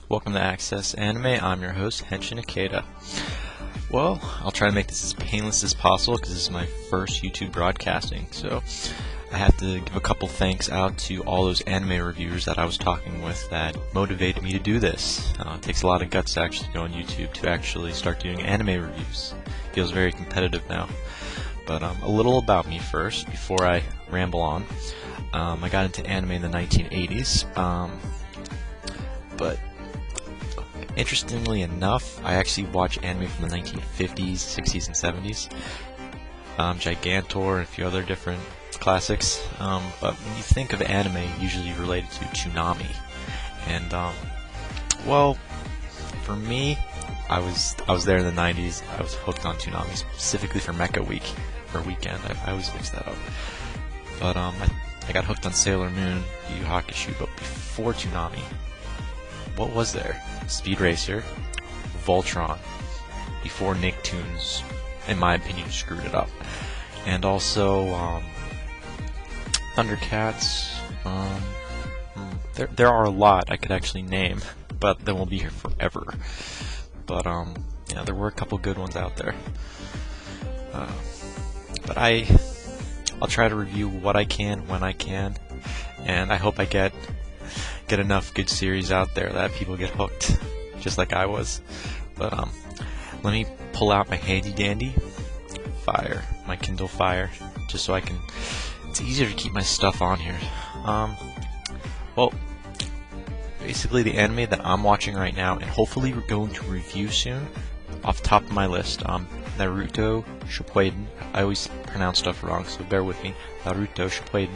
welcome to Access Anime. I'm your host, Henshin Ikeda. Well, I'll try to make this as painless as possible because this is my first YouTube broadcasting, so I have to give a couple thanks out to all those anime reviewers that I was talking with that motivated me to do this. It takes a lot of guts to actually go on YouTube to actually start doing anime reviews. It feels very competitive now. But a little about me first, before I ramble on. I got into anime in the 1980s, but interestingly enough, I actually watch anime from the 1950s, 60s, and 70s. Gigantor and a few other different classics. But when you think of anime, usually related to Toonami. And, well, for me, I was there in the 90s. I was hooked on Toonami, specifically for Mecha Week, or Weekend. I always mix that up. But, I got hooked on Sailor Moon, Yu Yu Hakusho, but before Toonami, what was there? Speed Racer, Voltron, before Nicktoons, in my opinion, screwed it up. And also, Thundercats, there are a lot I could actually name, but then we'll be here forever. But, yeah, there were a couple good ones out there. But I'll try to review what I can, when I can, and I hope I get enough good series out there that people get hooked, just like I was. But let me pull out my handy dandy Fire, my Kindle Fire, just so I can. It's easier to keep my stuff on here. Well, basically the anime that I'm watching right now, and hopefully we're going to review soon, off the top of my list, Naruto Shippuden. I always pronounce stuff wrong, so bear with me. Naruto Shippuden,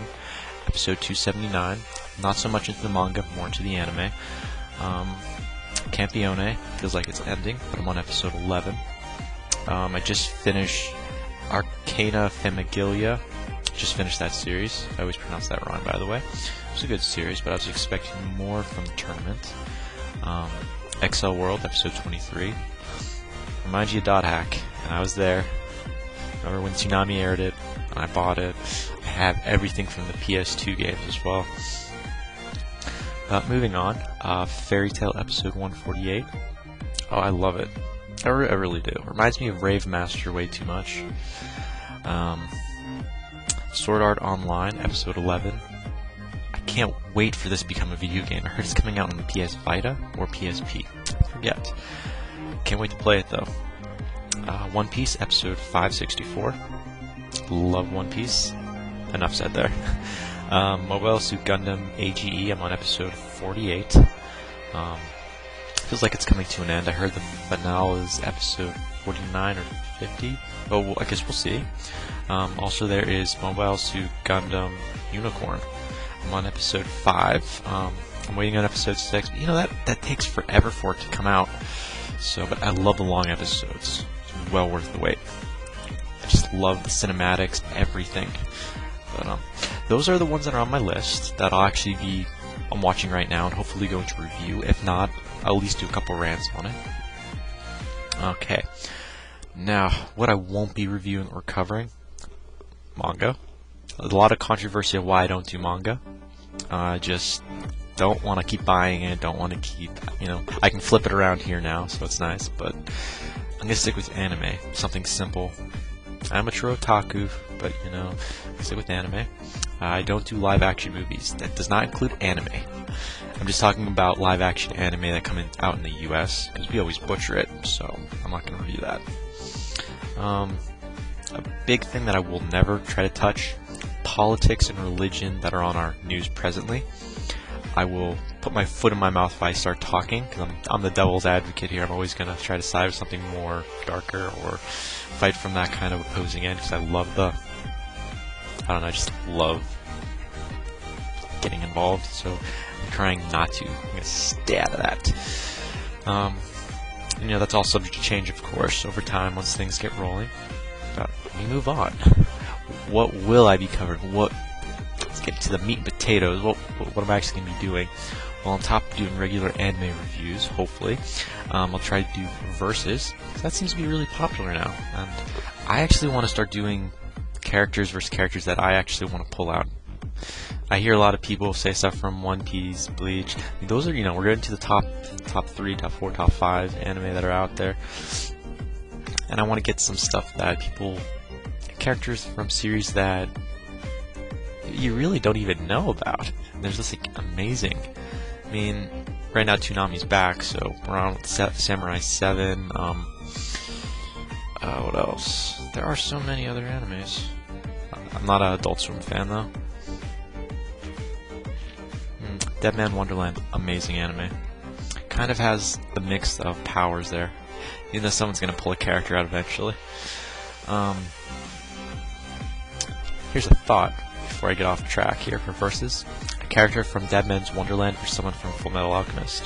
episode 279. Not so much into the manga, more into the anime. Campione, feels like it's ending, but I'm on episode 11. I just finished Arcana Famigilia. Just finished that series. I always pronounce that wrong, by the way. It was a good series, but I was expecting more from the tournament. XL World, episode 23. Reminds you of Dot Hack, and I was there. Remember when Toonami aired it, and I bought it. I have everything from the PS2 games as well. Moving on, Fairy Tail episode 148. Oh, I love it. I really do. Reminds me of Rave Master way too much. Sword Art Online, episode 11. I can't wait for this to become a video game. I heard it's coming out on the PS Vita or PSP. I forget. Can't wait to play it though. One Piece, episode 564. Love One Piece. Enough said there. Mobile Suit Gundam AGE, I'm on episode 48. Feels like it's coming to an end. I heard the finale is episode 49 or 50. Oh, well, I guess we'll see. Also, there is Mobile Suit Gundam Unicorn. I'm on episode 5. I'm waiting on episode 6. But, you know, that takes forever for it to come out. So, but I love the long episodes. It's well worth the wait. I just love the cinematics, everything. But those are the ones that are on my list that I'm watching right now and hopefully going to review. If not, I'll at least do a couple rants on it. Okay. Now, what I won't be reviewing or covering, manga. A lot of controversy of why I don't do manga. I just don't want to keep buying it, don't want to keep, I can flip it around here now, so it's nice, but I'm going to stick with anime, something simple. I'm a true otaku, but, I stick with anime. I don't do live-action movies. That does not include anime. I'm just talking about live-action anime that come out in the US, because we always butcher it, so I'm not going to review that. A big thing that I will never try to touch, politics and religion that are on our news presently. I will put my foot in my mouth if I start talking, because I'm the devil's advocate here. I'm always going to try to side with something more darker or fight from that kind of opposing end, because I just love getting involved, so I'm trying not to. I'm going to stay out of that. That's all subject to change, of course, over time once things get rolling. But let me move on. What will I be covering? Let's get to the meat and potatoes. What am I actually going to be doing? Well, on top of doing regular anime reviews, hopefully, I'll try to do versus. That seems to be really popular now. And I actually want to start doing characters versus characters that I actually want to pull out I hear a lot of people say stuff from One Piece, Bleach. Those are, we're getting to the top 3, top 4, top 5 anime that are out there. And I want to get some stuff that characters from series that you really don't even know about. And there's this amazing. I mean, right now Toonami's back, so we're on with Samurai 7. What else? There are so many other animes. I'm not an Adult Swim fan though. Dead Man Wonderland, amazing anime. Kind of has the mix of powers there. Even though someone's gonna pull a character out eventually. Here's a thought before I get off track here for verses. A character from Dead Man's Wonderland or someone from Fullmetal Alchemist.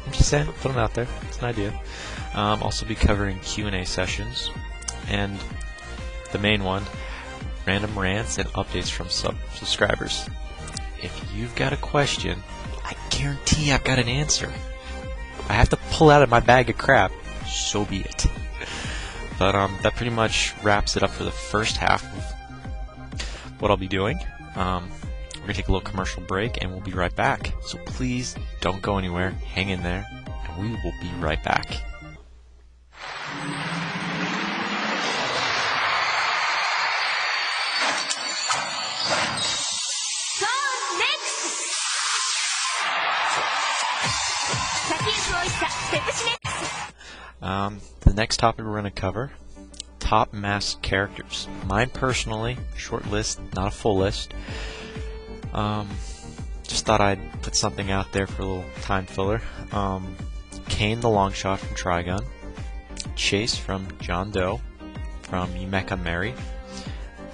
I'm just saying, put them out there. It's an idea. Also be covering Q&A sessions, and the main one, random rants and updates from subscribers. If you've got a question, I guarantee I've got an answer. If I have to pull out of my bag of crap, so be it. But that pretty much wraps it up for the first half of what I'll be doing. We're going to take a little commercial break, and we'll be right back. So please don't go anywhere. Hang in there, and we will be right back. The next topic we're going to cover, top masked characters. Mine personally, short list, not a full list. Just thought I'd put something out there for a little time filler. Kane the Longshot from Trigun, Chase from John Doe, from Yumeka Mary,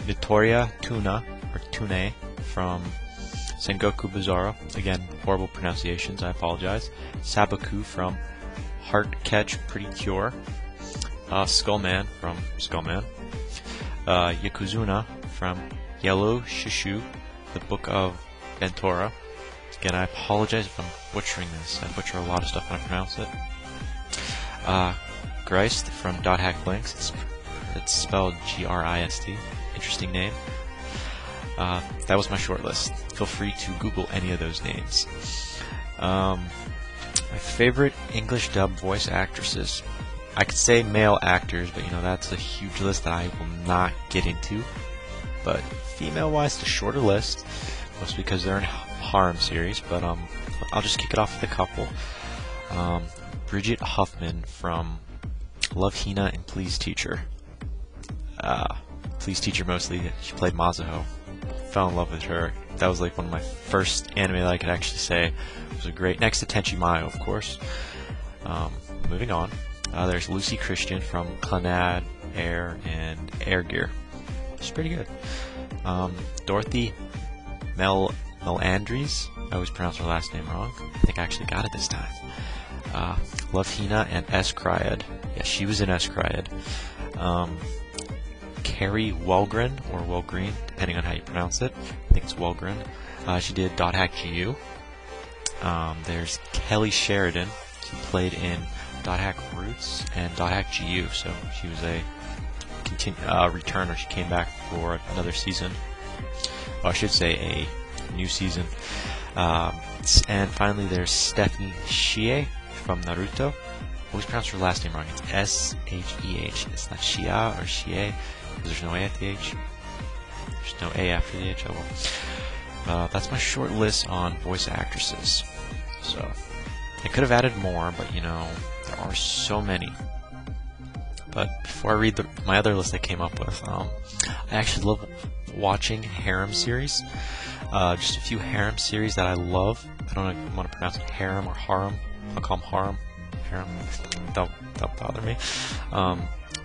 Vittoria Tuna, or Tune, from Sengoku Bizarro, again, horrible pronunciations, I apologize, Sabaku from Heart Catch Pretty Cure, Skullman from Skullman, Yakuzuna from Yellow Shishu, the Book of Ventura. Again, I apologize if I'm butchering this. I butcher a lot of stuff when I pronounce it. Grist from Dot Hack Blinks. It's spelled G-R-I-S-T. Interesting name. That was my short list. Feel free to Google any of those names. My favorite English dub voice actresses. I could say male actors, but that's a huge list that I will not get into. But female-wise, the shorter list, mostly because they're in harem series. But I'll just kick it off with a couple. Bridget Huffman from Love Hina and Please Teacher. Please Teacher mostly. She played Mazuho. Fell in love with her. That was like one of my first anime that I could actually say was a great. Next to Tenchi Mayo, of course. Moving on. There's Lucy Christian from Clannad, Air, and Air Gear. She's pretty good. Dorothy Melandries. I always pronounce her last name wrong. I think I actually got it this time. Love Hina and S. Cryad. Yeah, she was in S. Cryad. Carrie Wellgren, or Wellgreen, depending on how you pronounce it. I think it's Wellgren. She did Dot Hack GU. There's Kelly Sheridan. She played in Dot Hack Roots and Dot Hack GU, so she was a returner. She came back for another season. Or I should say a new season. And finally, there's Stephanie Shie from Naruto. I always pronounce her last name wrong. It's S-H-E-H. It's not Shia or Shie, because there's no A at the H. There's no A after the H. Oh well. That's my short list on voice actresses. So, I could have added more, but there are so many. But before I read my other list I came up with, I actually love watching harem series. Just a few harem series that I love. I don't know if I want to pronounce it harem or harem. I'll call them harem. Harem. Don't bother me.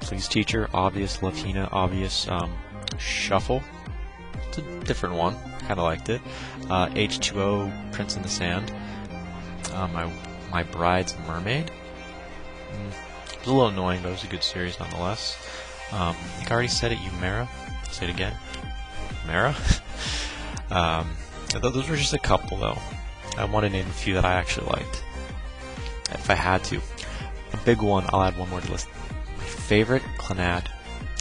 Please Teacher, obvious. Love Hina, obvious. Shuffle. It's a different one. Kind of liked it. H2O, Prince in the Sand. My Bride's Mermaid. It was a little annoying, but it was a good series nonetheless. I think I already said it. Yumera. Say it again. Mera. Those were just a couple, though. I want to name a few that I actually liked, if I had to. A big one. I'll add one more to the list. My favorite, Clannad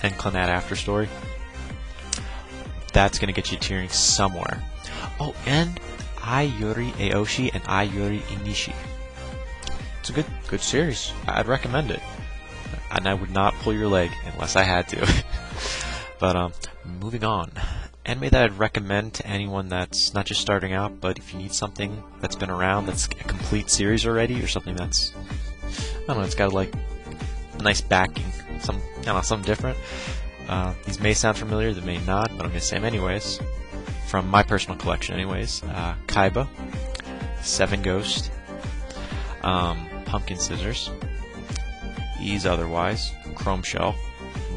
and Clannad After Story. That's gonna get you tearing somewhere. Oh, and Ayuri Aoshi and Ayuri Inishi. It's a good series. I'd recommend it. And I would not pull your leg unless I had to. But moving on. Anime that I'd recommend to anyone that's not just starting out, but if you need something that's been around, that's a complete series already, or something that's, I don't know, it's got like a nice backing, something different. These may sound familiar, they may not, but I'm going to say them anyways. From my personal collection anyways. Kaiba, Seven Ghost, Pumpkin Scissors, Ease Otherwise, Chrome Shell,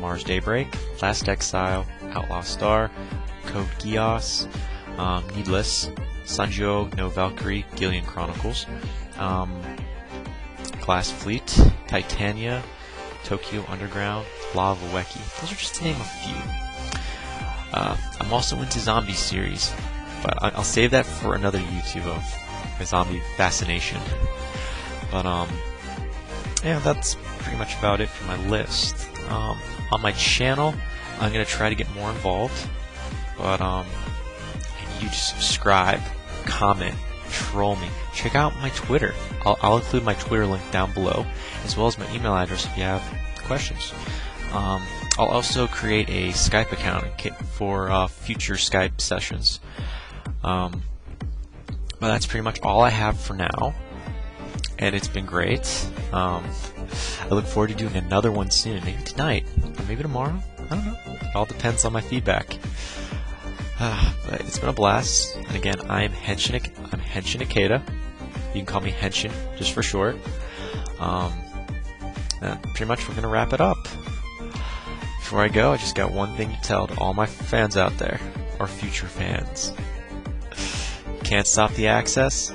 Mars Daybreak, Last Exile, Outlaw Star, Code Geass, Needless, Sanjo no Valkyrie, Gillian Chronicles, Glass Fleet, Titania, Tokyo Underground, Lava Weki. Those are just to name a few. I'm also into zombie series, but I'll save that for another YouTube of my zombie fascination. But yeah, that's pretty much about it for my list. On my channel, I'm gonna try to get more involved, but I need you to subscribe, comment, troll me. Check out my Twitter. I'll include my Twitter link down below, as well as my email address if you have questions. I'll also create a Skype account for future Skype sessions. But that's pretty much all I have for now, and it's been great. I look forward to doing another one soon, maybe tonight, or maybe tomorrow. I don't know. It all depends on my feedback. But it's been a blast. And again, I'm Henshin Ikeda. You can call me Henshin, just for short. And pretty much we're gonna wrap it up. Before I go, I just got one thing to tell to all my fans out there, or future fans. Can't stop the access,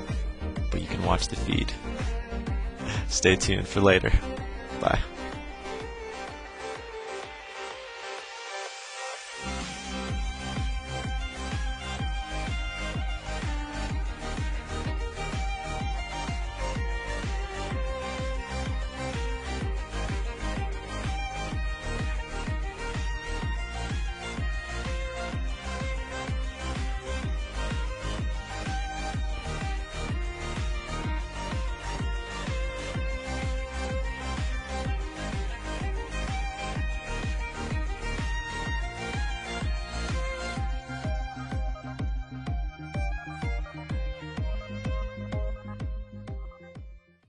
but you can watch the feed. Stay tuned for later. Bye.